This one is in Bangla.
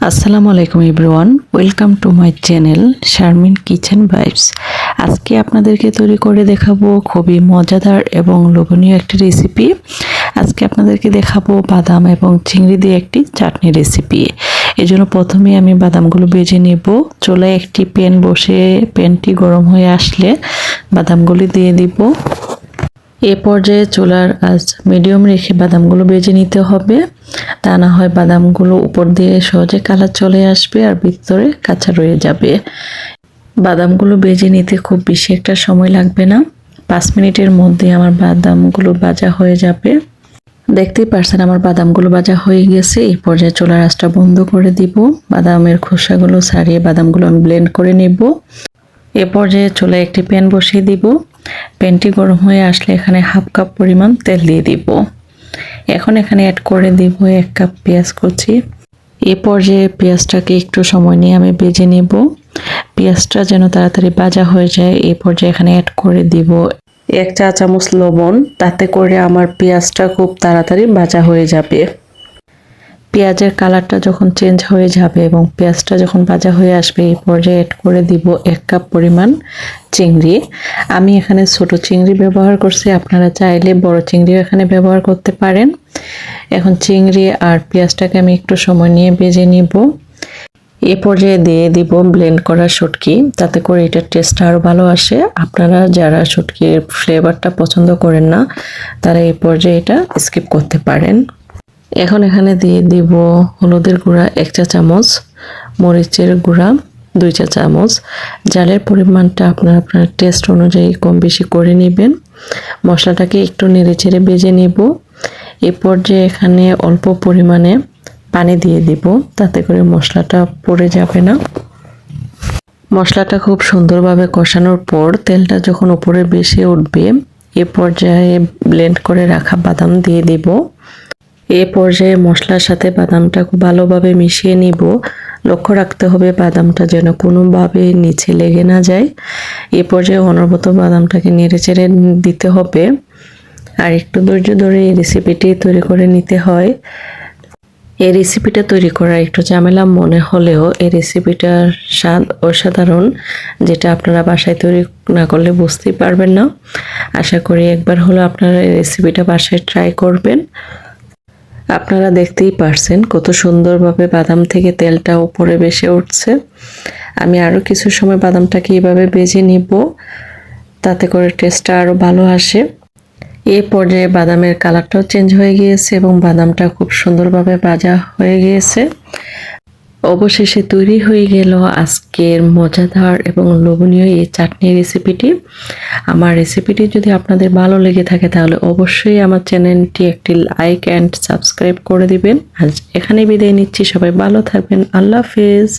আসসালামু আলাইকুম everyone, welcome to my channel Sharmin kitchen vibes. আজকে আপনাদেরকে তৈরি করে দেখাবো খুবই মজাদার এবং লোভনীয় একটি রেসিপি। আজকে আপনাদেরকে দেখাবো বাদাম এবং চিংড়ি দিয়ে একটি চাটনি রেসিপি। এজন্য প্রথমে আমি বাদামগুলো ভেজে নেব। চুলায় একটি প্যান বসে প্যানটি গরম হয়ে আসলে বাদামগুলি দিয়ে দিব। এ পর্যায়ে চুলার আঁচ মিডিয়াম রেখে বাদামগুলো ভেজে নিতে হবে, তা না হয় বাদামগুলো উপর দিয়ে সহজে কালার চলে আসবে আর ভিতরে কাঁচা রয়ে যাবে। বাদামগুলো ভেজে নিতে খুব বেশি একটা সময় লাগবে না, 5 মিনিটের মধ্যে আমার বাদামগুলো ভাজা হয়ে যাবে। দেখতেই পারছেন আমার বাদামগুলো ভাজা হয়ে গেছে। এই পর্যায়ে চুলার আঁচটা বন্ধ করে দিব। বাদামের খোসাগুলো ছাড়িয়ে বাদামগুলো আমি ব্লেন্ড করে নেব। এ পর্যায়ে চুলায় একটি প্যান বসিয়ে দিব। প্যানটি গরম হয়ে আসলে এখানে হাফ কাপ পরিমাণ তেল দিয়ে দিব। এখন এখানে অ্যাড করে দিব 1 কাপ পেঁয়াজ কুচি। এ পর্যায়ে পেঁয়াজটাকে একটু সময় নিয়ে আমি ভেজে নেব। পেঁয়াজটা যেন তাড়াতাড়ি ভাজা হয়ে যায়, এই পর্যায়ে এখানে অ্যাড করে দিব 1 চা চামচ লবণ। তাতে করে আমার পেঁয়াজটা খুব তাড়াতাড়ি ভাজা হয়ে যাবে। পেঁয়াজের কালারটা যখন চেঞ্জ হয়ে যাবে এবং পেঁয়াজটা যখন ভাজা হয়ে আসবে, এই পর্যায়ে অ্যাড করে দিব 1 কাপ পরিমাণ চিংড়ি। আমি এখানে ছোট চিংড়ি ব্যবহার করছি, আপনারা চাইলে বড় চিংড়িও এখানে ব্যবহার করতে পারেন। এখন চিংড়ি আর পেঁয়াজটাকে আমি একটু সময় নিয়ে ভেজে নিব। এ পর্যায়ে দিয়ে দিব ব্লেন্ড করা শুটকি, তাতে করে এটার টেস্টটা আরও ভালো আসে। আপনারা যারা শুটকির ফ্লেভারটা পছন্দ করেন না, তারা এই পর্যায়ে এটা স্কিপ করতে পারেন। এখন এখানে দিয়ে দিব হলুদের গুঁড়া 1 চা চামচ, মরিচের গুঁড়া 2 চা চামচ। ঝালের পরিমাণটা আপনার টেস্ট অনুযায়ী কম বেশি করে নেবেন। মশলাটাকে একটু নেড়েচেড়ে ভেজে নেব। এ পর্যায়ে এখানে অল্প পরিমাণে পানি দিয়ে দিব, তাতে করে মশলাটা পড়ে যাবে না। মশলাটা খুব সুন্দরভাবে কষানোর পর তেলটা যখন উপরে ভেসে উঠবে, এ পর্যায়ে ব্লেন্ড করে রাখা বাদাম দিয়ে দিব। এ পর্যায়ে মশলার সাথে বাদামটা খুব ভালোভাবে মিশিয়ে নিব। লক্ষ্য রাখতে হবে বাদামটা যেন কোনোভাবে নিচে লেগে না যায়। এ পর্যায়ে অনবরত বাদামটাকে নেড়েচেড়ে দিতে হবে আর একটু ধৈর্য ধরে এই রেসিপিটি তৈরি করে নিতে হয়। এই রেসিপিটা তৈরি করা একটু ঝামেলা মনে হলেও এই রেসিপিটার স্বাদ অসাধারণ, যেটা আপনারা বাসায় তৈরি না করলে বুঝতেই পারবেন না। আশা করি একবার হলো আপনারা এই রেসিপিটা বাসায় ট্রাই করবেন। আপনারা দেখতেই পারছেন কত সুন্দরভাবে বাদাম থেকে তেলটা উপরে ভেসে উঠছে। আমি আরও কিছু সময় বাদামটাকে এইভাবে ভেজে নিব, তাতে করে টেস্টটা আরও ভালো আসে। এই পর্যায়ে বাদামের কালারটাও চেঞ্জ হয়ে গিয়েছে এবং বাদামটা খুব সুন্দরভাবে ভাজা হয়ে গিয়েছে। অবশেষে তৈরি হয়ে গেল আজকের মজাদার এবং লোভনীয় এই চাটনি রেসিপিটি। আমার রেসিপিটি যদি আপনাদের ভালো লেগে থাকে তাহলে অবশ্যই আমার চ্যানেলটি একটি লাইক অ্যান্ড সাবস্ক্রাইব করে দিবেন। আজ এখানেই বিদায় নিচ্ছি, সবাই ভালো থাকবেন। আল্লাহ হাফেজ।